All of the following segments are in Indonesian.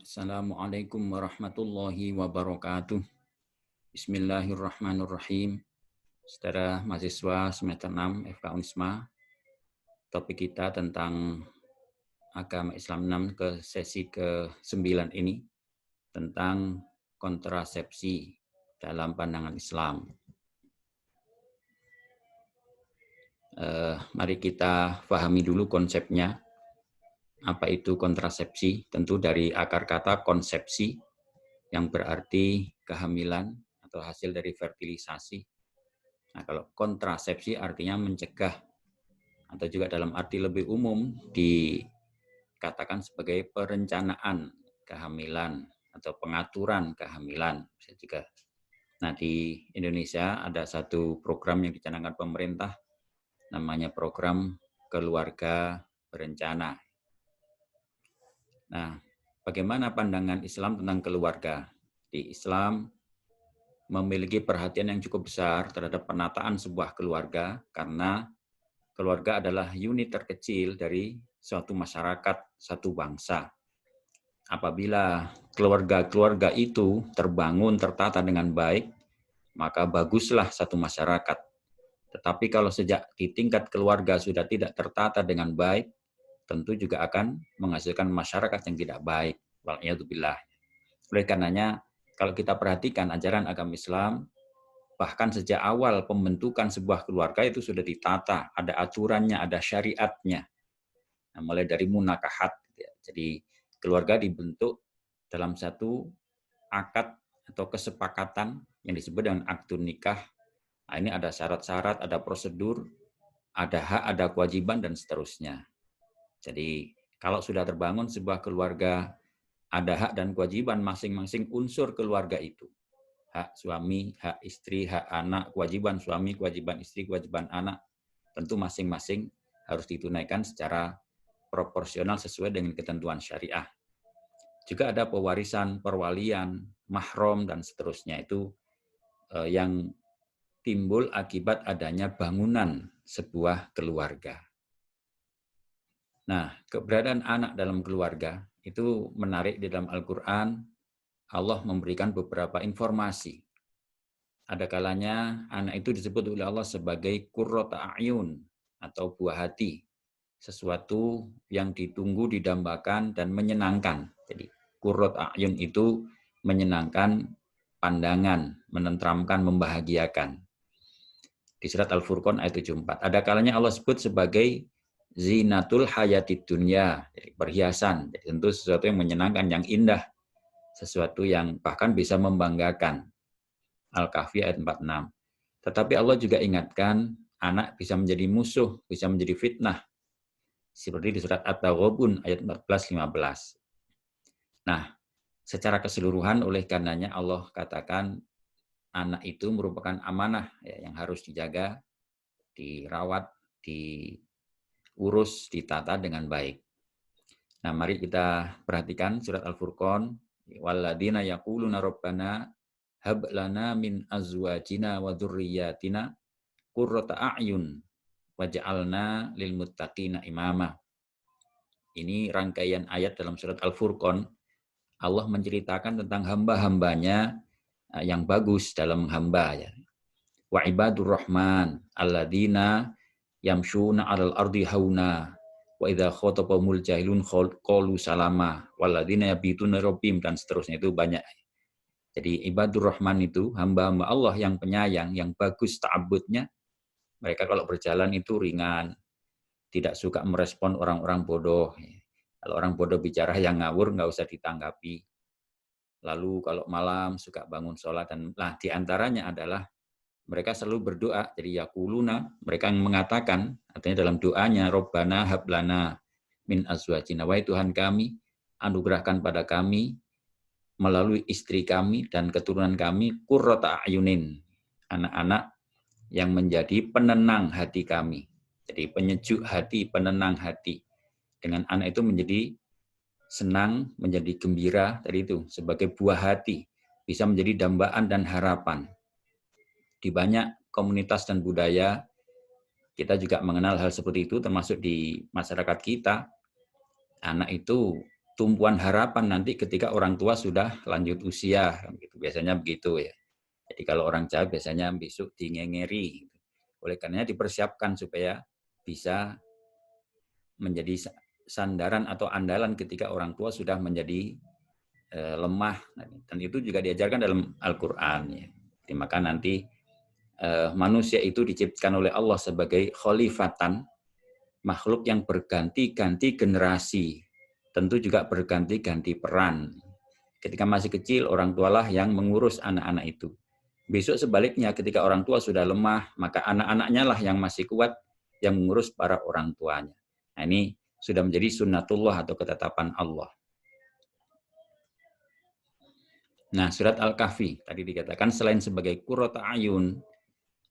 Assalamualaikum warahmatullahi wabarakatuh. Bismillahirrahmanirrahim. Saudara mahasiswa semester 6 FK Unisma, topik kita tentang agama Islam 6 ke sesi ke-9 ini tentang kontrasepsi dalam pandangan Islam. Mari kita pahami dulu konsepnya. Apa itu kontrasepsi? Tentu dari akar kata konsepsi yang berarti kehamilan atau hasil dari fertilisasi. Nah, kalau kontrasepsi artinya mencegah atau juga dalam arti lebih umum dikatakan sebagai perencanaan kehamilan atau pengaturan kehamilan bisa juga. Nah, di Indonesia ada satu program yang dicanangkan pemerintah namanya program keluarga berencana. Nah, bagaimana pandangan Islam tentang keluarga? Di Islam memiliki perhatian yang cukup besar terhadap penataan sebuah keluarga karena keluarga adalah unit terkecil dari suatu masyarakat, satu bangsa. Apabila keluarga-keluarga itu terbangun, tertata dengan baik, maka baguslah satu masyarakat. Tetapi kalau sejak di tingkat keluarga sudah tidak tertata dengan baik, tentu juga akan menghasilkan masyarakat yang tidak baik. Wal'iyadzubillah. Oleh karenanya, kalau kita perhatikan ajaran agama Islam, bahkan sejak awal pembentukan sebuah keluarga itu sudah ditata, ada aturannya, ada syariatnya. Nah, mulai dari munakahat. Jadi keluarga dibentuk dalam satu akad atau kesepakatan yang disebut dengan akdun nikah. Nah, ini ada syarat-syarat, ada prosedur, ada hak, ada kewajiban, dan seterusnya. Jadi kalau sudah terbangun sebuah keluarga, ada hak dan kewajiban masing-masing unsur keluarga itu. Hak suami, hak istri, hak anak, kewajiban suami, kewajiban istri, kewajiban anak, tentu masing-masing harus ditunaikan secara proporsional sesuai dengan ketentuan syariah. Juga ada pewarisan, perwalian, mahram, dan seterusnya. Itu yang timbul akibat adanya bangunan sebuah keluarga. Nah, keberadaan anak dalam keluarga itu menarik. Di dalam Al-Quran. Allah memberikan beberapa informasi. Ada kalanya anak itu disebut oleh Allah sebagai qurrata a'yun atau buah hati. Sesuatu yang ditunggu, didambakan, dan menyenangkan. Jadi qurrata a'yun itu menyenangkan pandangan, menenteramkan, membahagiakan. Di surat Al-Furqan ayat 74. Ada kalanya Allah sebut sebagai zinatul hayatid dunya, jadi perhiasan. Jadi tentu sesuatu yang menyenangkan, yang indah. Sesuatu yang bahkan bisa membanggakan. Al-Kahfi ayat 46. Tetapi Allah juga ingatkan, anak bisa menjadi musuh, bisa menjadi fitnah. Seperti di surat At-Taghabun ayat 14-15. Nah, secara keseluruhan oleh karenanya Allah katakan, anak itu merupakan amanah ya, yang harus dijaga, dirawat, diurus, ditata dengan baik. Nah, mari kita perhatikan surat Al-Furqan. Walladzina yaquluna rabbana hab lana min azwajina wa dzurriyyatina qurrata a'yun waj'alna lil muttaqina imama. Ini rangkaian ayat dalam surat Al-Furqan. Allah menceritakan tentang hamba-hambanya yang bagus dalam menghamba ya. Wa ibadur rahman alladzina yamshuna 'alal ardi hauna wa idza khatabahumul jahilun qalu salama walladzina yabituna rabbihim, dan seterusnya. Itu banyak. Jadi ibadur rahman itu hamba-hamba Allah yang penyayang, yang bagus ta'abbudnya. Mereka kalau berjalan itu ringan, tidak suka merespon orang-orang bodoh. Kalau orang bodoh bicara yang ngawur nggak usah ditanggapi. Lalu kalau malam suka bangun sholat, dan di antaranya adalah mereka selalu berdoa. Jadi yaquluna, mereka yang mengatakan, artinya dalam doanya, Rabbana hablana min azwajina, wahai Tuhan kami, anugerahkan pada kami melalui istri kami dan keturunan kami qurrata a'yunin, anak-anak yang menjadi penenang hati kami. Jadi penyejuk hati, penenang hati. Dengan anak itu menjadi senang, menjadi gembira, tadi itu sebagai buah hati, bisa menjadi dambaan dan harapan. Di banyak komunitas dan budaya kita juga mengenal hal seperti itu, termasuk di masyarakat kita. Anak itu tumpuan harapan nanti ketika orang tua sudah lanjut usia, gitu. Biasanya begitu ya. Jadi kalau orang Jawa biasanya besok dingengeri. Oleh karenanya dipersiapkan supaya bisa menjadi sandaran atau andalan ketika orang tua sudah menjadi lemah. Dan itu juga diajarkan dalam Al-Quran. Ya. Jadi, maka nanti manusia itu diciptakan oleh Allah sebagai khalifatan, makhluk yang berganti-ganti generasi. Tentu juga berganti-ganti peran. Ketika masih kecil, orang tualah yang mengurus anak-anak itu. Besok sebaliknya, ketika orang tua sudah lemah, maka anak-anaknya lah yang masih kuat, yang mengurus para orang tuanya. Nah, ini sudah menjadi sunnatullah atau ketetapan Allah. Nah, surat Al-Kahfi, tadi dikatakan selain sebagai qurrata ayun,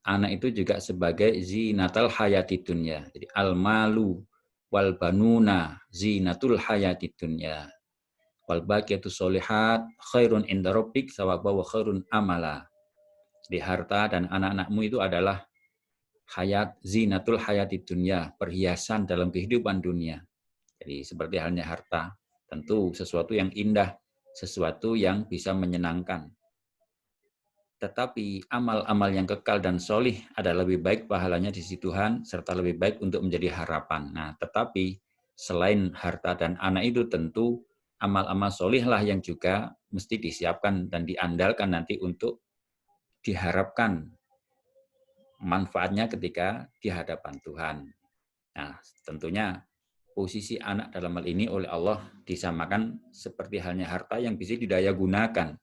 anak itu juga sebagai zinatal hayati dunya. Jadi al-malu wal banuna zinatul hayati dunya. Wal baqiyatu sholihat khairun inda rabbik sawaba wa khairun amala. Jadi harta dan anak-anakmu itu adalah zinatul hayati dunya, perhiasan dalam kehidupan dunia. Jadi seperti halnya harta, tentu sesuatu yang indah, sesuatu yang bisa menyenangkan. Tetapi amal-amal yang kekal dan solih adalah lebih baik pahalanya di sisi Tuhan, serta lebih baik untuk menjadi harapan. Nah, tetapi selain harta dan anak itu tentu amal-amal solihlah yang juga mesti disiapkan dan diandalkan nanti untuk diharapkan manfaatnya ketika di hadapan Tuhan. Nah, tentunya posisi anak dalam hal ini oleh Allah disamakan seperti halnya harta yang bisa didaya gunakan.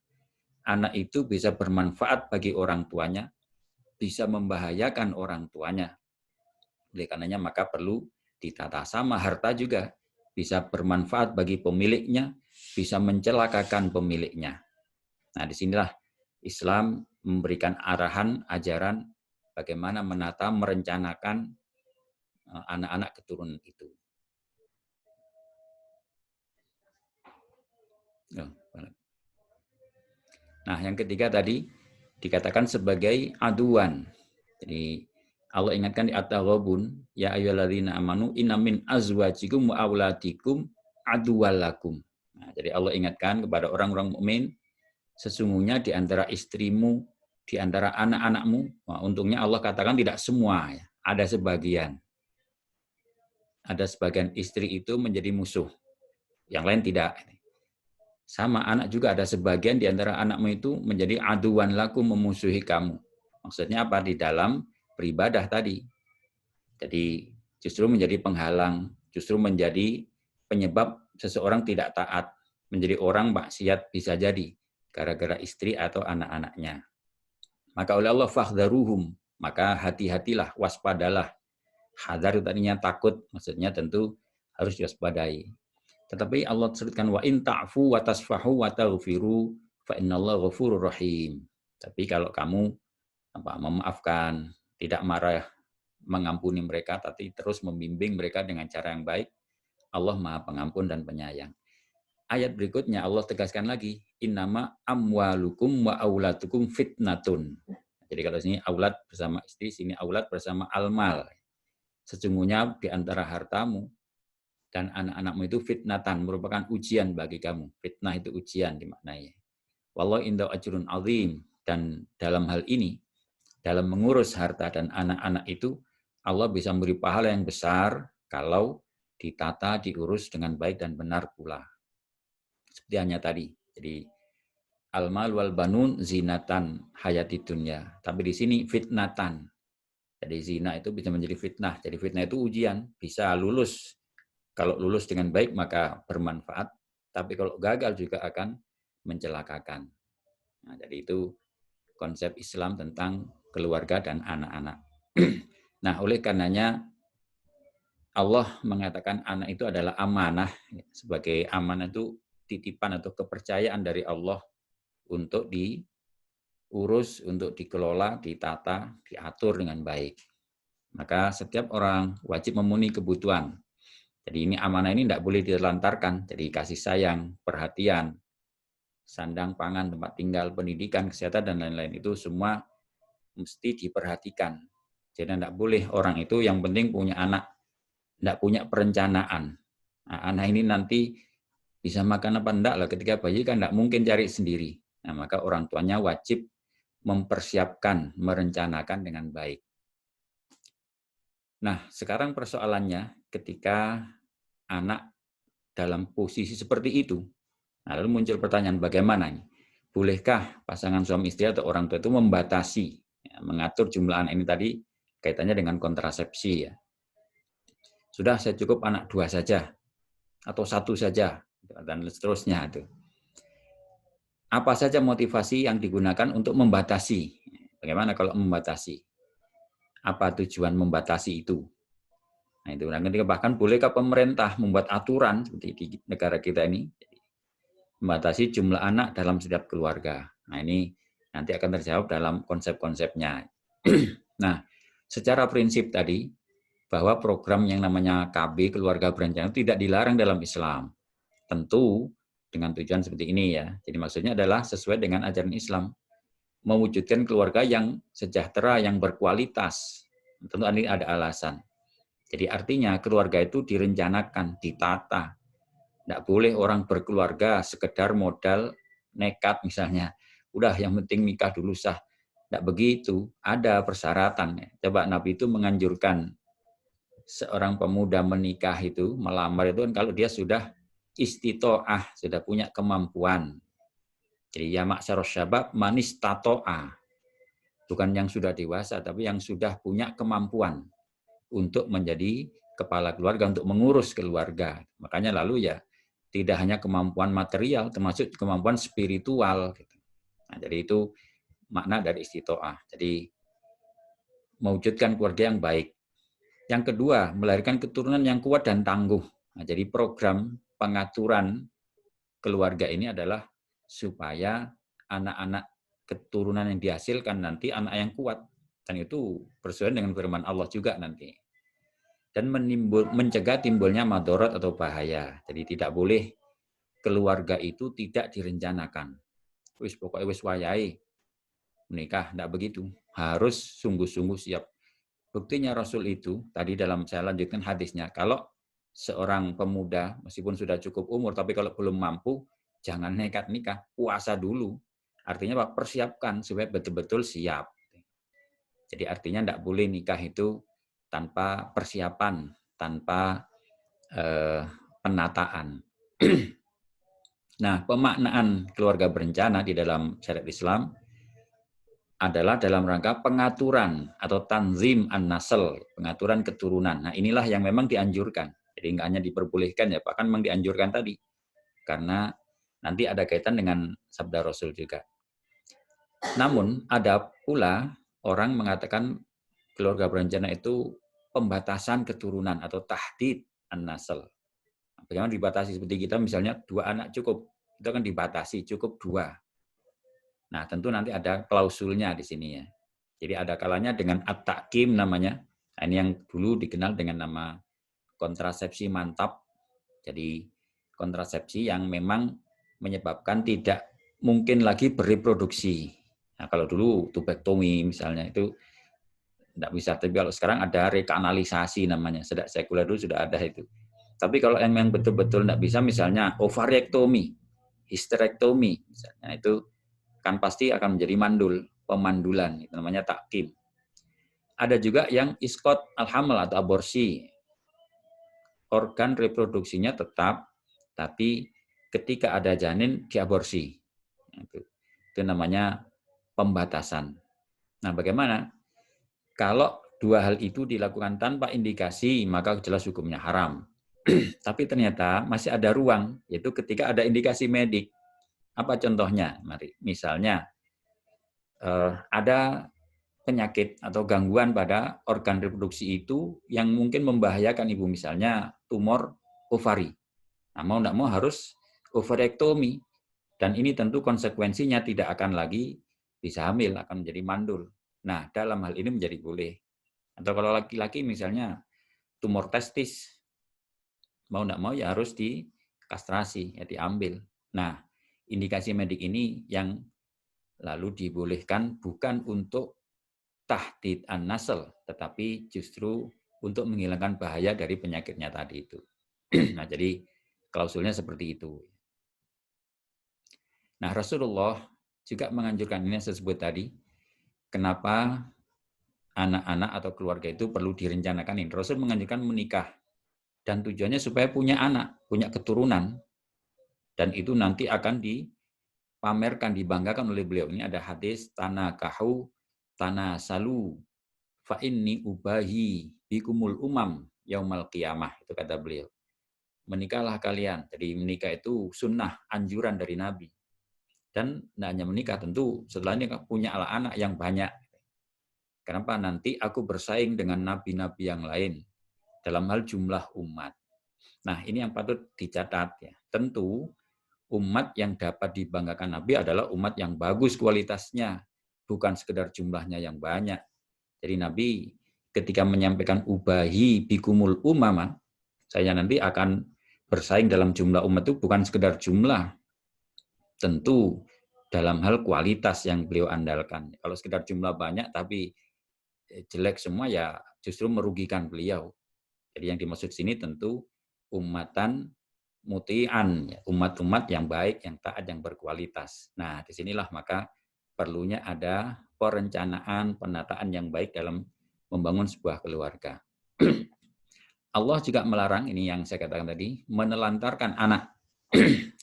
Anak itu bisa bermanfaat bagi orang tuanya, bisa membahayakan orang tuanya. Oleh karenanya maka perlu ditata. Sama harta juga bisa bermanfaat bagi pemiliknya, bisa mencelakakan pemiliknya. Nah, disinilah Islam memberikan arahan, ajaran bagaimana menata, merencanakan anak-anak keturunan itu. Nah, yang ketiga tadi dikatakan sebagai aduan. Jadi Allah ingatkan di At-Taghabun, ya ayyuhalladzina amanu inna min azwajikum wa auladikum aduwallakum. Nah, jadi Allah ingatkan kepada orang-orang mukmin, sesungguhnya di antara istrimu, di antara anak-anakmu, nah, untungnya Allah katakan tidak semua, ya, ada sebagian. Ada sebagian istri itu menjadi musuh, yang lain tidak. Sama anak juga ada sebagian di antara anakmu itu menjadi aduan lakum, memusuhi kamu. Maksudnya apa? Di dalam beribadah tadi. Jadi justru menjadi penghalang, justru menjadi penyebab seseorang tidak taat, menjadi orang maksiat bisa jadi gara-gara istri atau anak-anaknya. Maka oleh Allah fahdharuhum, maka hati-hatilah, waspadalah. Hadar tadinya takut, maksudnya tentu harus diwaspadai. Tetapi Allah sebutkan wa in ta'fu wa tasfahu wa taghfiru fa innallaha ghafurur rahim. Tapi kalau kamu memaafkan, tidak marah, mengampuni mereka, tapi terus membimbing mereka dengan cara yang baik, Allah Maha Pengampun dan Penyayang. Ayat berikutnya Allah tegaskan lagi, innama amwalukum wa auladukum fitnatun. Jadi kalau sini aulad bersama istri, sini aulad bersama almal. Sesungguhnya di antara hartamu dan anak-anakmu itu fitnatan, merupakan ujian bagi kamu. Fitnah itu ujian dimaknai. Wallahu indahu ajrun azim. Dan dalam hal ini, dalam mengurus harta dan anak-anak itu, Allah bisa memberi pahala yang besar kalau ditata, diurus dengan baik dan benar pula. Seperti hanya tadi. Jadi, al-mal wal banun zinatan hayati dunya. Tapi di sini fitnatan. Jadi zina itu bisa menjadi fitnah. Jadi fitnah itu ujian, bisa lulus. Kalau lulus dengan baik maka bermanfaat, tapi kalau gagal juga akan mencelakakan. Nah, jadi itu konsep Islam tentang keluarga dan anak-anak. Nah, oleh karenanya Allah mengatakan anak itu adalah amanah. Sebagai amanah itu titipan atau kepercayaan dari Allah untuk diurus, untuk dikelola, ditata, diatur dengan baik. Maka setiap orang wajib memenuhi kebutuhan. Jadi ini amanah ini tidak boleh ditelantarkan. Jadi kasih sayang, perhatian, sandang, pangan, tempat tinggal, pendidikan, kesehatan, dan lain-lain itu semua mesti diperhatikan. Jadi tidak boleh orang itu yang penting punya anak, tidak punya perencanaan. Nah, anak ini nanti bisa makan apa enggak lah, ketika bayi kan enggak mungkin cari sendiri. Nah, maka orang tuanya wajib mempersiapkan, merencanakan dengan baik. Nah, sekarang persoalannya ketika anak dalam posisi seperti itu, nah, lalu muncul pertanyaan bagaimana nih? Bolehkah pasangan suami istri atau orang tua itu membatasi, ya, mengatur jumlah anak ini tadi kaitannya dengan kontrasepsi ya. Sudah saya cukup anak 2 saja atau 1 saja dan seterusnya itu. Apa saja motivasi yang digunakan untuk membatasi? Bagaimana kalau membatasi? Apa tujuan membatasi itu? Nah, itu. Nah, ketika bahkan bolehkah pemerintah membuat aturan seperti di negara kita ini membatasi jumlah anak dalam setiap keluarga. Nah, ini nanti akan terjawab dalam konsep-konsepnya. Nah, secara prinsip tadi bahwa program yang namanya KB keluarga berencana tidak dilarang dalam Islam. Tentu dengan tujuan seperti ini ya. Jadi maksudnya adalah sesuai dengan ajaran Islam, mewujudkan keluarga yang sejahtera, yang berkualitas. Tentu ini ada alasan. Jadi artinya keluarga itu direncanakan, ditata. Tidak boleh orang berkeluarga sekedar modal nekat misalnya. Udah yang penting nikah dulu sah. Tidak begitu, ada persyaratan. Coba Nabi itu menganjurkan seorang pemuda menikah itu, melamar itu kan kalau dia sudah istitoah, sudah punya kemampuan. Jadi ya ma'syarus syabab manis tato'ah. Bukan yang sudah dewasa, tapi yang sudah punya kemampuan untuk menjadi kepala keluarga, untuk mengurus keluarga. Makanya lalu ya tidak hanya kemampuan material, termasuk kemampuan spiritual. Nah, jadi itu makna dari istitoah. Jadi mewujudkan keluarga yang baik. Yang kedua, melahirkan keturunan yang kuat dan tangguh. Nah, jadi program pengaturan keluarga ini adalah supaya anak-anak keturunan yang dihasilkan nanti anak yang kuat. Dan itu bersesuaian dengan firman Allah juga nanti. Dan mencegah timbulnya madorot atau bahaya. Jadi tidak boleh keluarga itu tidak direncanakan. Wis pokoknya wis wayai menikah, tidak begitu. Harus sungguh-sungguh siap. Buktinya Rasul itu, tadi dalam saya lanjutkan hadisnya, kalau seorang pemuda, meskipun sudah cukup umur, tapi kalau belum mampu, jangan nekat nikah, puasa dulu. Artinya Pak, persiapkan supaya betul-betul siap. Jadi artinya tidak boleh nikah itu tanpa persiapan, tanpa penataan. Nah, pemaknaan keluarga berencana di dalam syariat Islam adalah dalam rangka pengaturan atau tanzim an-nasl, pengaturan keturunan. Nah, inilah yang memang dianjurkan. Jadi nggak hanya diperbolehkan ya, bahkan memang dianjurkan tadi. Karena nanti ada kaitan dengan sabda Rasul juga. Namun, ada pula orang mengatakan keluarga berencana itu pembatasan keturunan atau tahdid an-nasl. Bagaimana dibatasi? Seperti kita misalnya 2 anak cukup. Itu kan dibatasi, cukup 2. Nah, tentu nanti ada klausulnya di sini ya. Jadi ada kalanya dengan at-takim namanya. Nah, ini yang dulu dikenal dengan nama kontrasepsi mantap. Jadi kontrasepsi yang memang menyebabkan tidak mungkin lagi bereproduksi. Nah, kalau dulu tubektomi misalnya itu tidak bisa. Tapi kalau sekarang ada rekanalisasi namanya. Sejak sekuler dulu sudah ada itu. Tapi kalau yang betul-betul tidak bisa misalnya ovariektomi, histerektomi misalnya itu kan pasti akan menjadi mandul, pemandulan, itu namanya takkim. Ada juga yang iskot al-haml atau aborsi. Organ reproduksinya tetap, tapi ketika ada janin diaborsi. Itu namanya pembatasan. Nah, bagaimana? Kalau 2 hal itu dilakukan tanpa indikasi, maka jelas hukumnya haram. Tapi ternyata masih ada ruang, yaitu ketika ada indikasi medik. Apa contohnya? Mari, misalnya ada penyakit atau gangguan pada organ reproduksi itu yang mungkin membahayakan ibu, misalnya tumor ovari. Nah, mau tidak mau harus ovariektomi. Dan ini tentu konsekuensinya tidak akan lagi bisa hamil, akan menjadi mandul. Nah, dalam hal ini menjadi boleh. Atau kalau laki-laki misalnya tumor testis, mau tidak mau ya harus dikastrasi, ya diambil. Nah, indikasi medik ini yang lalu dibolehkan bukan untuk tahdid an-nasl, tetapi justru untuk menghilangkan bahaya dari penyakitnya tadi itu. Nah, jadi klausulnya seperti itu. Nah, Rasulullah juga menganjurkan ini saya sebut tadi, kenapa anak-anak atau keluarga itu perlu direncanakan ini. Rasul menganjurkan menikah dan tujuannya supaya punya anak, punya keturunan, dan itu nanti akan dipamerkan, dibanggakan oleh beliau. Ini ada hadis tanakahu tanasalu fa inni ubahi bikumul umam yaumal qiyamah, itu kata beliau. Menikahlah kalian. Jadi menikah itu sunnah, anjuran dari Nabi. Dan tidak hanya menikah, tentu setelah ini punya anak yang banyak. Kenapa? Nanti aku bersaing dengan nabi-nabi yang lain dalam hal jumlah umat. Nah, ini yang patut dicatat ya. Tentu umat yang dapat dibanggakan Nabi adalah umat yang bagus kualitasnya, bukan sekedar jumlahnya yang banyak. Jadi Nabi ketika menyampaikan ubahi bikumul umama, saya nanti akan bersaing dalam jumlah umat itu bukan sekedar jumlah, tentu dalam hal kualitas yang beliau andalkan. Kalau sekedar jumlah banyak tapi jelek semua ya justru merugikan beliau. Jadi yang dimaksud sini tentu umatan muti'an, umat-umat yang baik, yang taat, yang berkualitas. Nah, disinilah maka perlunya ada perencanaan, penataan yang baik dalam membangun sebuah keluarga. Allah juga melarang, ini yang saya katakan tadi, menelantarkan anak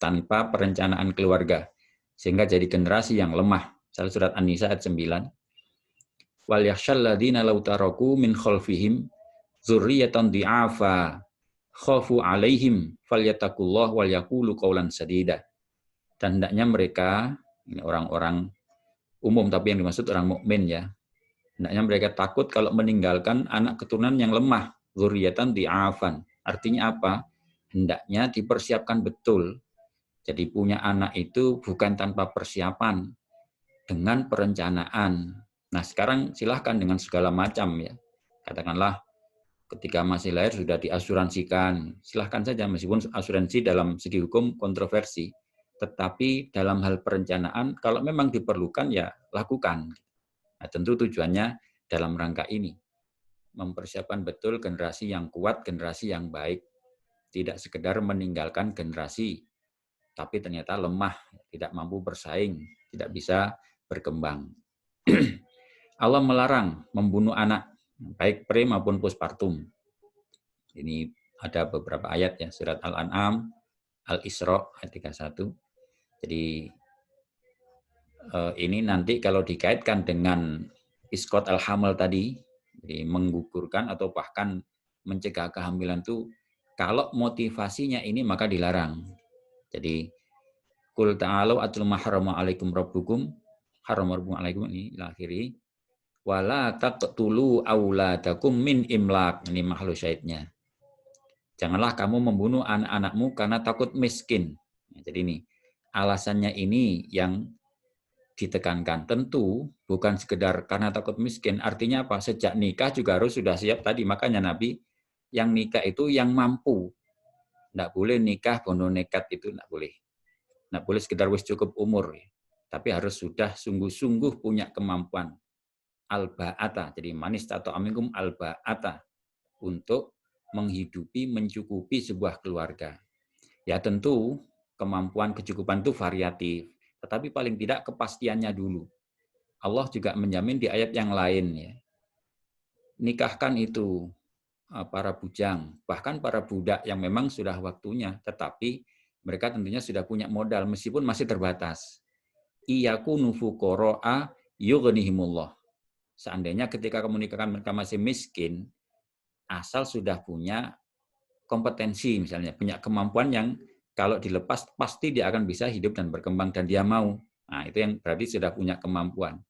tanpa perencanaan keluarga, sehingga jadi generasi yang lemah. Surat An-Nisa ayat 9. Wal yakhshal ladzina law taraku min khalfihim dzurriyyatan di'afa khafu 'alaihim falyattaqullah wal yaqulu qaulan sadida. Dan hendaknya mereka, ini orang-orang umum tapi yang dimaksud orang mukmin ya. Hendaknya mereka takut kalau meninggalkan anak keturunan yang lemah, dzurriyyatan di'afan. Artinya apa? Hendaknya dipersiapkan betul. Jadi punya anak itu bukan tanpa persiapan, dengan perencanaan. Nah, sekarang silahkan dengan segala macam ya. Katakanlah ketika masih lahir sudah diasuransikan. Silahkan saja meskipun asuransi dalam segi hukum kontroversi. Tetapi dalam hal perencanaan kalau memang diperlukan ya lakukan. Nah, tentu tujuannya dalam rangka ini. Mempersiapkan betul generasi yang kuat, generasi yang baik. Tidak sekedar meninggalkan generasi tapi ternyata lemah, tidak mampu bersaing, tidak bisa berkembang. Allah melarang membunuh anak, baik pre maupun postpartum. Ini ada beberapa ayat ya, surat Al-An'am, Al-Isra ayat 31. Jadi ini nanti kalau dikaitkan dengan iskot al-hamal tadi, jadi menggugurkan atau bahkan mencegah kehamilan itu, kalau motivasinya ini maka dilarang. Jadi Qul ta'alu atul maharrama alaikum rabbukum harrama alaikum ini akhiri wala taqtulu auladakum min imlak, ini makhluk syahidnya. Janganlah kamu membunuh anak-anakmu karena takut miskin. Jadi ini alasannya ini yang ditekankan. Tentu bukan sekedar karena takut miskin. Artinya apa? Sejak nikah juga harus sudah siap tadi. Makanya Nabi yang nikah itu yang mampu. Tidak boleh nikah bono nekat, itu tidak boleh. Tidak boleh sekedar wis cukup umur, tapi harus sudah sungguh-sungguh punya kemampuan al-ba'ata, jadi manis atau aminkum al-ba'ata untuk menghidupi, mencukupi sebuah keluarga. Ya tentu kemampuan kecukupan itu variatif, tetapi paling tidak kepastiannya dulu. Allah juga menjamin di ayat yang lain ya. Nikahkan itu para bujang, bahkan para budak yang memang sudah waktunya, tetapi mereka tentunya sudah punya modal meskipun masih terbatas. Iyakunu fuqara'a yughnihimullah. Seandainya ketika kamu nikahkan mereka masih miskin, asal sudah punya kompetensi misalnya, punya kemampuan yang kalau dilepas pasti dia akan bisa hidup dan berkembang dan dia mau. Nah, itu yang berarti sudah punya kemampuan.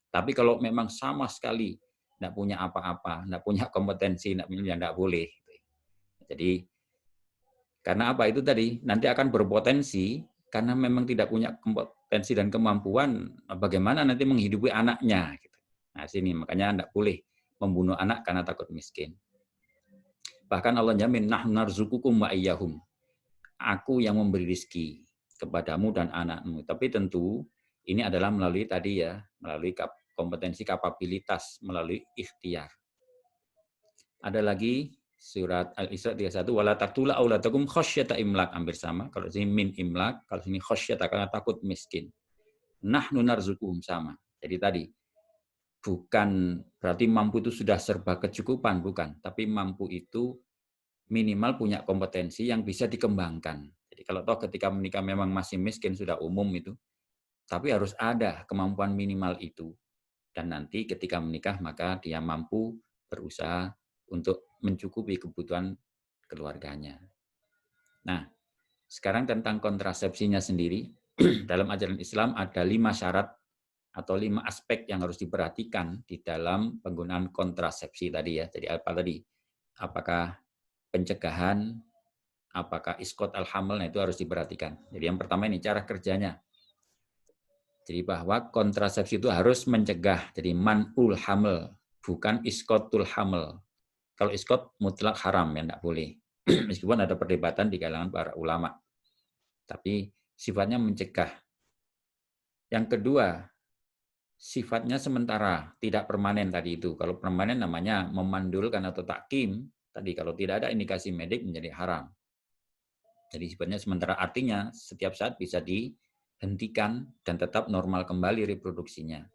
Tapi kalau memang sama sekali tidak punya apa-apa, tidak punya kompetensi, tidak boleh. Jadi karena apa itu tadi nanti akan berpotensi karena memang tidak punya kompetensi dan kemampuan, bagaimana nanti menghidupi anaknya. Nah sini makanya tidak boleh membunuh anak karena takut miskin. Bahkan Allah jamin nahnu narzuqukum wa iyyahum. Aku yang memberi rezeki kepadamu dan anakmu. Tapi tentu ini adalah melalui tadi ya, melalui kompetensi kapabilitas, melalui ikhtiar. Ada lagi surat Al-Isra 31, wala taqtulu auladakum khasyata imlak, hampir sama. Kalau sini min imlak, kalau sini khasyata karena takut miskin. Nahnu narzuquhum, sama. Jadi tadi bukan berarti mampu itu sudah serba kecukupan, bukan, tapi mampu itu minimal punya kompetensi yang bisa dikembangkan. Jadi kalau toh ketika menikah memang masih miskin, sudah umum itu, tapi harus ada kemampuan minimal itu. Dan nanti ketika menikah maka dia mampu berusaha untuk mencukupi kebutuhan keluarganya. Nah, sekarang tentang kontrasepsinya sendiri, dalam ajaran Islam ada 5 syarat atau 5 aspek yang harus diperhatikan di dalam penggunaan kontrasepsi tadi ya. Jadi apa tadi? Apakah pencegahan, apakah iskot al-hamil, nah itu harus diperhatikan. Jadi yang pertama ini cara kerjanya. Jadi bahwa kontrasepsi itu harus mencegah, jadi man'ul hamil, bukan iskotul hamil. Kalau iskot mutlak haram, ya tidak boleh. Meskipun ada perdebatan di kalangan para ulama. Tapi sifatnya mencegah. Yang kedua, sifatnya sementara, tidak permanen tadi itu. Kalau permanen namanya memandulkan atau takkim. Tadi kalau tidak ada indikasi medik menjadi haram. Jadi sifatnya sementara, artinya setiap saat bisa dihentikan dan tetap normal kembali reproduksinya.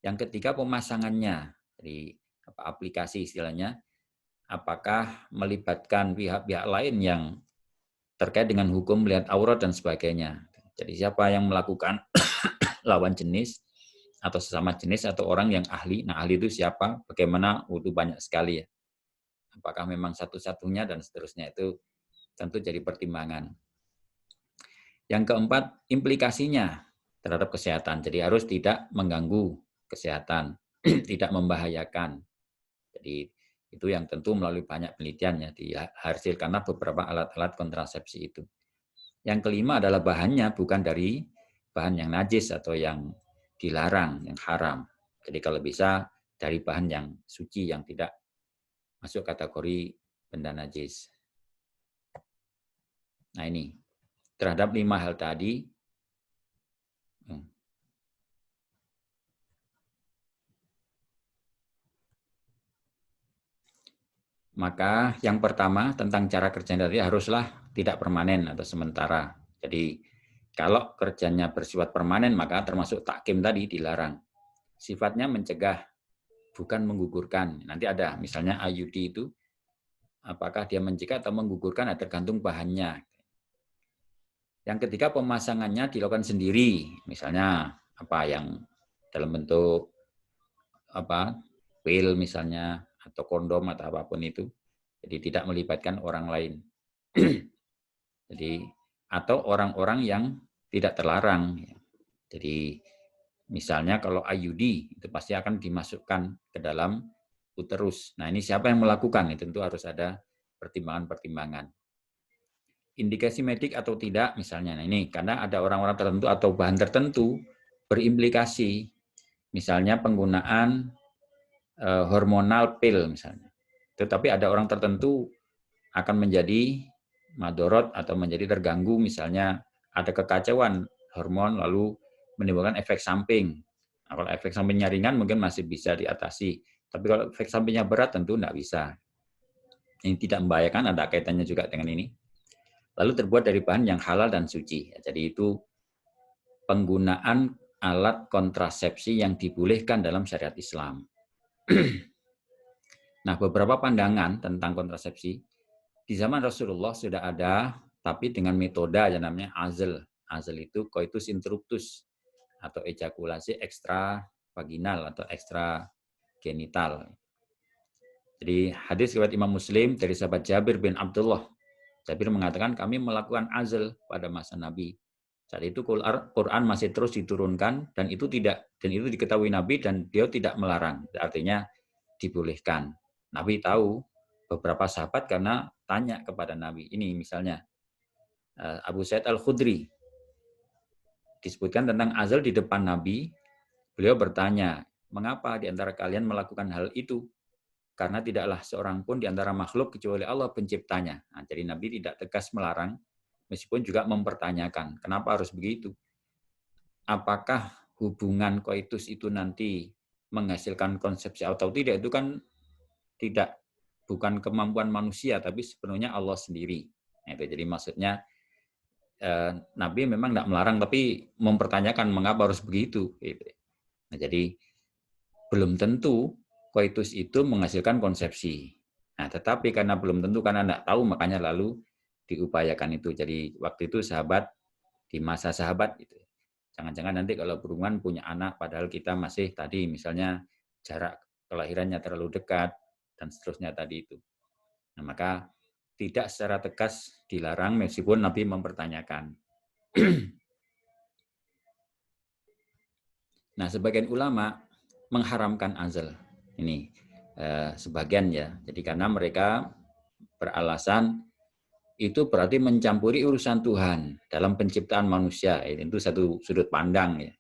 Yang ketiga pemasangannya, jadi aplikasi istilahnya, apakah melibatkan pihak-pihak lain yang terkait dengan hukum melihat aurat dan sebagainya. Jadi siapa yang melakukan lawan jenis atau sesama jenis atau orang yang ahli. Nah ahli itu siapa, bagaimana, itu banyak sekali ya. Apakah memang satu-satunya dan seterusnya, itu tentu jadi pertimbangan. Yang keempat, implikasinya terhadap kesehatan. Jadi harus tidak mengganggu kesehatan, tidak membahayakan. Jadi itu yang tentu melalui banyak penelitian ya dihasilkanlah beberapa alat-alat kontrasepsi itu. Yang kelima adalah bahannya bukan dari bahan yang najis atau yang dilarang, yang haram. Jadi kalau bisa dari bahan yang suci, yang tidak masuk kategori benda najis. Nah ini, terhadap 5 hal tadi, maka yang pertama tentang cara kerjanya tadi haruslah tidak permanen atau sementara. Jadi kalau kerjanya bersifat permanen maka termasuk takkim tadi dilarang. Sifatnya mencegah, bukan menggugurkan. Nanti ada misalnya IUD itu, apakah dia mencegah atau menggugurkan tergantung bahannya. Yang ketiga pemasangannya dilakukan sendiri, misalnya apa yang dalam bentuk apa pil misalnya, atau kondom atau apapun itu. Jadi tidak melibatkan orang lain. Jadi atau orang-orang yang tidak terlarang. Jadi misalnya kalau IUD itu pasti akan dimasukkan ke dalam uterus. Nah ini siapa yang melakukan? Itu tentu harus ada pertimbangan-pertimbangan. Indikasi medik atau tidak misalnya. Nah ini karena ada orang-orang tertentu atau bahan tertentu berimplikasi. Misalnya penggunaan hormonal pil misalnya. Tetapi ada orang tertentu akan menjadi madorot atau menjadi terganggu, misalnya ada kekacauan hormon lalu menimbulkan efek samping. Nah, kalau efek sampingnya ringan mungkin masih bisa diatasi, tapi kalau efek sampingnya berat tentu tidak bisa. Ini tidak membahayakan, ada kaitannya juga dengan ini. Lalu terbuat dari bahan yang halal dan suci. Jadi itu penggunaan alat kontrasepsi yang dibolehkan dalam syariat Islam. Nah, beberapa pandangan tentang kontrasepsi di zaman Rasulullah sudah ada, tapi dengan metode yang namanya azl. Azl itu coitus interruptus atau ejakulasi ekstra vaginal atau ekstra genital. Jadi hadis riwayat Imam Muslim dari sahabat Jabir bin Abdullah. Jabir mengatakan kami melakukan azl pada masa Nabi. Saat itu Quran masih terus diturunkan dan itu diketahui Nabi dan dia tidak melarang. Artinya dibolehkan. Nabi tahu, beberapa sahabat karena tanya kepada Nabi. Ini misalnya Abu Sa'id Al-Khudri disebutkan tentang azal di depan Nabi. Beliau bertanya, mengapa di antara kalian melakukan hal itu? Karena tidaklah seorang pun di antara makhluk kecuali Allah penciptanya. Nah, jadi Nabi tidak tegas melarang, meskipun juga mempertanyakan, kenapa harus begitu? Apakah hubungan koitus itu nanti menghasilkan konsepsi atau tidak? Itu kan tidak bukan kemampuan manusia, tapi sepenuhnya Allah sendiri. Nah, itu jadi maksudnya Nabi memang tidak melarang, tapi mempertanyakan mengapa harus begitu. Gitu. Nah, jadi belum tentu koitus itu menghasilkan konsepsi. Nah, tetapi karena belum tentu, karena tidak tahu, makanya lalu diupayakan itu. Jadi waktu itu sahabat, di masa sahabat itu, jangan-jangan nanti kalau berhubungan punya anak, padahal kita masih tadi misalnya jarak kelahirannya terlalu dekat, dan seterusnya tadi itu. Nah, maka tidak secara tegas dilarang meskipun Nabi mempertanyakan. Nah, sebagian ulama mengharamkan azal. Ini sebagian ya. Jadi karena mereka beralasan itu berarti mencampuri urusan Tuhan dalam penciptaan manusia. Itu satu sudut pandang ya.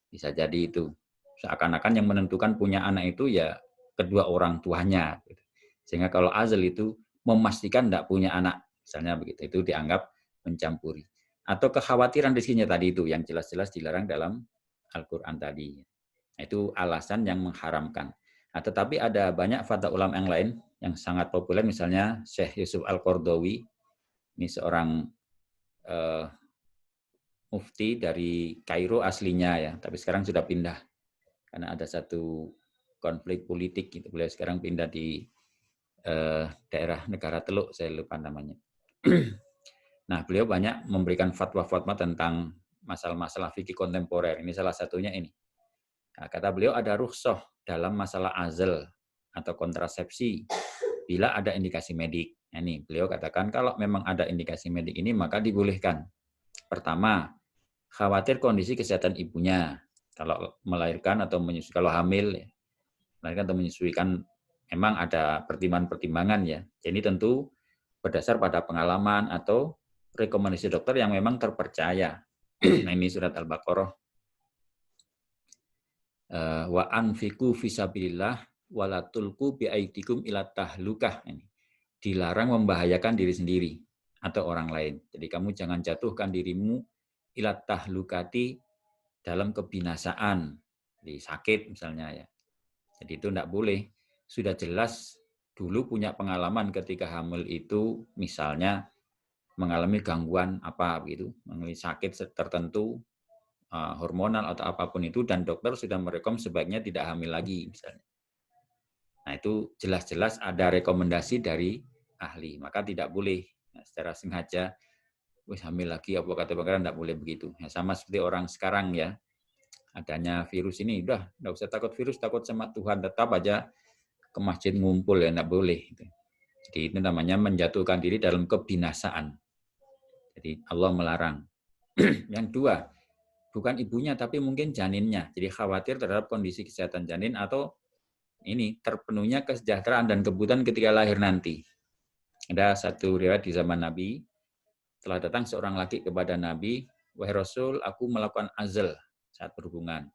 Bisa jadi itu. Seakan-akan yang menentukan punya anak itu ya kedua orang tuanya. Sehingga kalau azal itu memastikan tidak punya anak. Misalnya begitu. Itu dianggap mencampuri. Atau kekhawatiran rezekinya tadi itu yang jelas-jelas dilarang dalam Al-Quran tadi. Itu alasan yang mengharamkan. Nah, tetapi ada banyak fatwa ulama yang lain yang sangat populer, misalnya Syekh Yusuf Al-Qardawi, ini seorang mufti dari Kairo aslinya ya, tapi sekarang sudah pindah karena ada satu konflik politik gitu. Beliau sekarang pindah di daerah negara Teluk, saya lupa namanya. Nah, beliau banyak memberikan fatwa-fatwa tentang masalah-masalah fikih kontemporer. Ini salah satunya ini. Nah, kata beliau ada rukhsah dalam masalah azal atau kontrasepsi bila ada indikasi medik. Nah, ini beliau katakan kalau memang ada indikasi medik ini maka dibolehkan. Pertama, khawatir kondisi kesehatan ibunya. Kalau melahirkan atau menyusui, kalau hamil, melahirkan atau menyusuikan, memang ada pertimbangan-pertimbangan ya. Jadi tentu berdasar pada pengalaman atau rekomendasi dokter yang memang terpercaya. Nah, ini surat Al-Baqarah. Wa anfiqu fisabilillah wala tulqu biaidikum ila tahlukah. Ini dilarang membahayakan diri sendiri atau orang lain. Jadi kamu jangan jatuhkan dirimu ila tahlukati dalam kebinasaan, di sakit misalnya ya. Jadi itu tidak boleh. Sudah jelas dulu punya pengalaman ketika hamil itu misalnya mengalami gangguan apa gitu, mengalami sakit tertentu, hormonal atau apapun itu, dan dokter sudah merekom sebaiknya tidak hamil lagi misalnya. Nah, itu jelas-jelas ada rekomendasi dari ahli, maka tidak boleh secara sengaja wis hamil lagi apa kata bakaran, tidak boleh begitu. Ya, sama seperti orang sekarang ya, adanya virus ini, udah tidak usah takut virus, takut sama Tuhan, tetap aja ke masjid ngumpul ya, tidak boleh. Jadi itu namanya menjatuhkan diri dalam kebinasaan. Jadi Allah melarang. Yang dua, bukan ibunya tapi mungkin janinnya. Jadi khawatir terhadap kondisi kesehatan janin atau ini terpenuhnya kesejahteraan dan kebutuhan ketika lahir nanti. Ada satu riwayat di zaman Nabi, telah datang seorang laki kepada Nabi, wahai Rasul, aku melakukan azal saat berhubungan.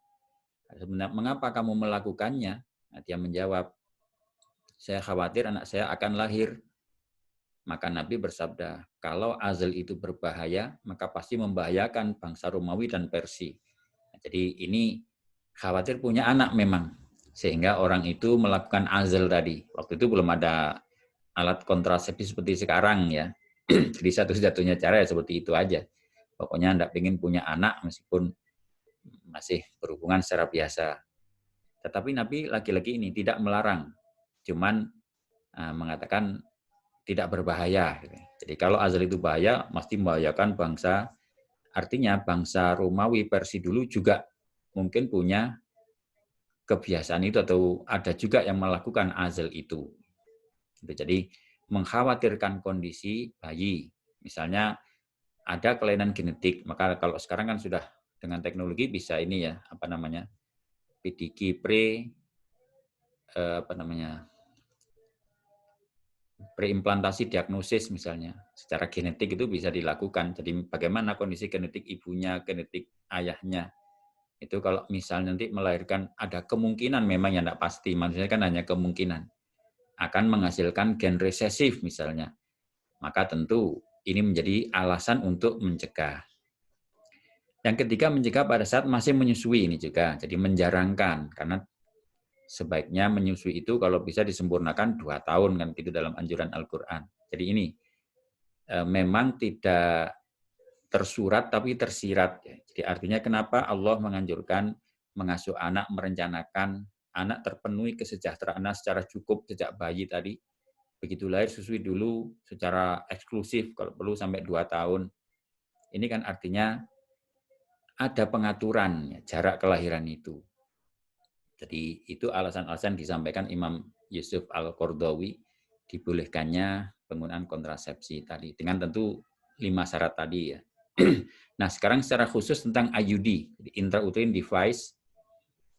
Mengapa kamu melakukannya? Nah, dia menjawab, saya khawatir anak saya akan lahir. Maka Nabi bersabda, kalau azal itu berbahaya, maka pasti membahayakan bangsa Romawi dan Persia. Nah, jadi ini khawatir punya anak memang, sehingga orang itu melakukan azal tadi. Waktu itu belum ada alat kontrasepsi seperti sekarang ya. Jadi satu-satunya cara ya seperti itu aja. Pokoknya tidak ingin punya anak meskipun masih berhubungan secara biasa. Tetapi Nabi laki-laki ini tidak melarang, cuman mengatakan tidak berbahaya. Jadi kalau azal itu bahaya, mesti membahayakan bangsa. Artinya bangsa Romawi Persia dulu juga mungkin punya kebiasaan itu atau ada juga yang melakukan azal itu. Jadi mengkhawatirkan kondisi bayi. Misalnya ada kelainan genetik, maka kalau sekarang kan sudah dengan teknologi bisa ini ya, apa namanya, PDG preimplantasi diagnosis misalnya, secara genetik itu bisa dilakukan. Jadi bagaimana kondisi genetik ibunya, genetik ayahnya. Itu kalau misalnya nanti melahirkan ada kemungkinan, memang yang tidak pasti, maksudnya kan hanya kemungkinan, akan menghasilkan gen resesif misalnya. Maka tentu ini menjadi alasan untuk mencegah. Yang ketiga, mencegah pada saat masih menyusui ini juga, jadi menjarangkan, karena sebaiknya menyusui itu kalau bisa disempurnakan 2 tahun kan gitu dalam anjuran Al-Qur'an. Jadi ini memang tidak tersurat tapi tersirat ya. Jadi artinya kenapa Allah menganjurkan mengasuh anak, merencanakan anak terpenuhi kesejahteraan secara cukup sejak bayi tadi. Begitu lahir susui dulu secara eksklusif kalau perlu sampai 2 tahun. Ini kan artinya ada pengaturan ya, jarak kelahiran itu. Jadi itu alasan-alasan disampaikan Imam Yusuf Al-Qardawi dibolehkannya penggunaan kontrasepsi tadi dengan tentu 5 syarat tadi ya. Nah, sekarang secara khusus tentang IUD, intrauterine device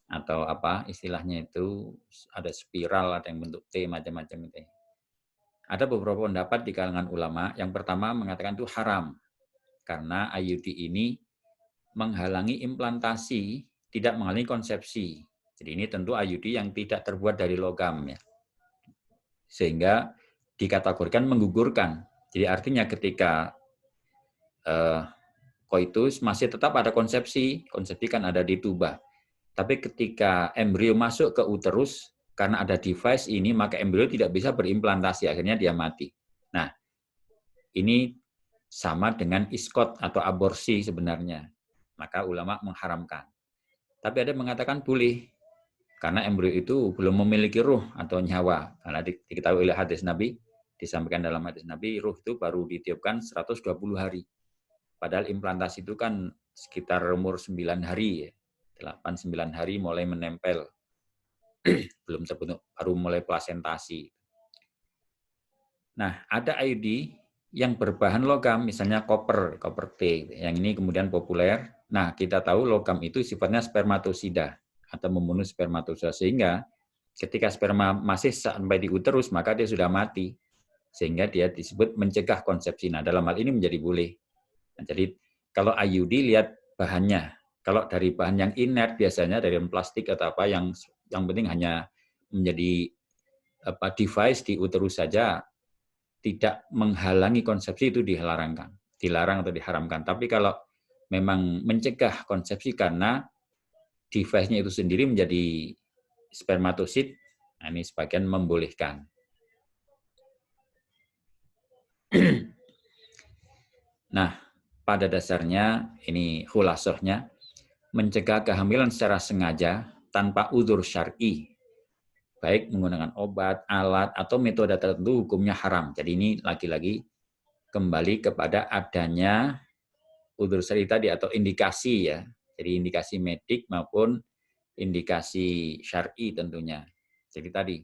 atau apa istilahnya itu ada spiral, ada yang bentuk T macam-macam itu. Ada beberapa pendapat di kalangan ulama. Yang pertama mengatakan itu haram karena IUD ini menghalangi implantasi, tidak menghalangi konsepsi. Jadi ini tentu IUD yang tidak terbuat dari logam ya. Sehingga dikategorikan menggugurkan. Jadi artinya ketika koitus masih tetap ada konsepsi kan ada di tuba. Tapi ketika embrio masuk ke uterus, karena ada device ini, maka embrio tidak bisa berimplantasi, akhirnya dia mati. Nah, ini sama dengan iskot atau aborsi sebenarnya. Maka ulama mengharamkan. Tapi ada yang mengatakan boleh, karena embrio itu belum memiliki ruh atau nyawa. Karena diketahui oleh hadis Nabi, disampaikan dalam hadis Nabi, ruh itu baru ditiupkan 120 hari. Padahal implantasi itu kan sekitar umur 9 hari, 8-9 hari mulai menempel. Belum terbentuk, baru mulai plasentasi. Nah, ada IUD yang berbahan logam, misalnya koper T, yang ini kemudian populer. Nah, kita tahu logam itu sifatnya spermatosida atau membunuh spermatozoa, sehingga ketika sperma masih sampai di uterus, maka dia sudah mati. Sehingga dia disebut mencegah konsepsi. Nah, dalam hal ini menjadi boleh. Nah, jadi kalau IUD lihat bahannya. Kalau dari bahan yang inert biasanya dari plastik atau apa yang penting hanya menjadi device di uterus saja, tidak menghalangi konsepsi itu dilarang atau diharamkan. Tapi kalau memang mencegah konsepsi karena device-nya itu sendiri menjadi spermatosit, nah ini sebagian membolehkan. Nah, pada dasarnya ini khulasohnya mencegah kehamilan secara sengaja tanpa udzur syar'i, baik menggunakan obat, alat, atau metode tertentu hukumnya haram. Jadi ini lagi-lagi kembali kepada adanya udzur syar'i tadi atau indikasi ya. Jadi indikasi medik maupun indikasi syar'i tentunya. Jadi tadi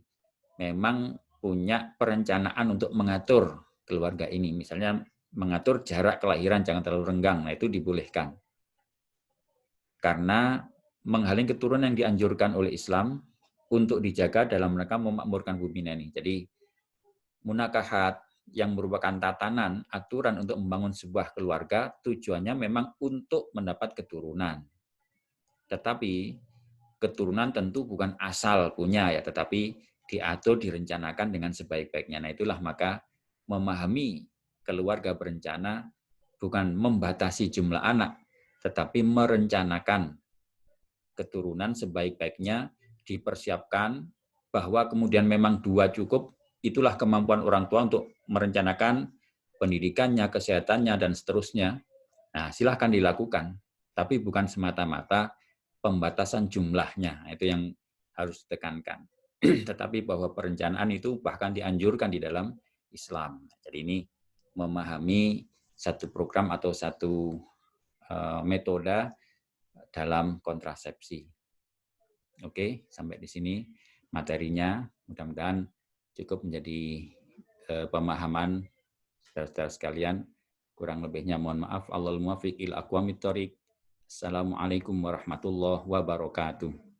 memang punya perencanaan untuk mengatur keluarga ini. Misalnya mengatur jarak kelahiran jangan terlalu renggang. Nah itu dibolehkan. Karena menghalangi keturunan yang dianjurkan oleh Islam untuk dijaga dalam rangka memakmurkan bumi ini. Jadi munakahat yang merupakan tatanan, aturan untuk membangun sebuah keluarga, tujuannya memang untuk mendapat keturunan. Tetapi keturunan tentu bukan asal punya ya, tetapi diatur, direncanakan dengan sebaik-baiknya. Nah itulah maka memahami keluarga berencana bukan membatasi jumlah anak, tetapi merencanakan keturunan sebaik-baiknya, dipersiapkan bahwa kemudian memang 2 cukup, itulah kemampuan orang tua untuk merencanakan pendidikannya, kesehatannya, dan seterusnya. Nah, silahkan dilakukan, tapi bukan semata-mata pembatasan jumlahnya. Itu yang harus ditekankan. Tetapi bahwa perencanaan itu bahkan dianjurkan di dalam Islam. Jadi ini memahami satu program atau satu metode dalam kontrasepsi. Oke, sampai di sini materinya. Mudah-mudahan cukup menjadi pemahaman saudara-saudara sekalian. Kurang lebihnya mohon maaf. Allahul muwaffiq ila aqwamit thoriq. Assalamualaikum warahmatullahi wabarakatuh.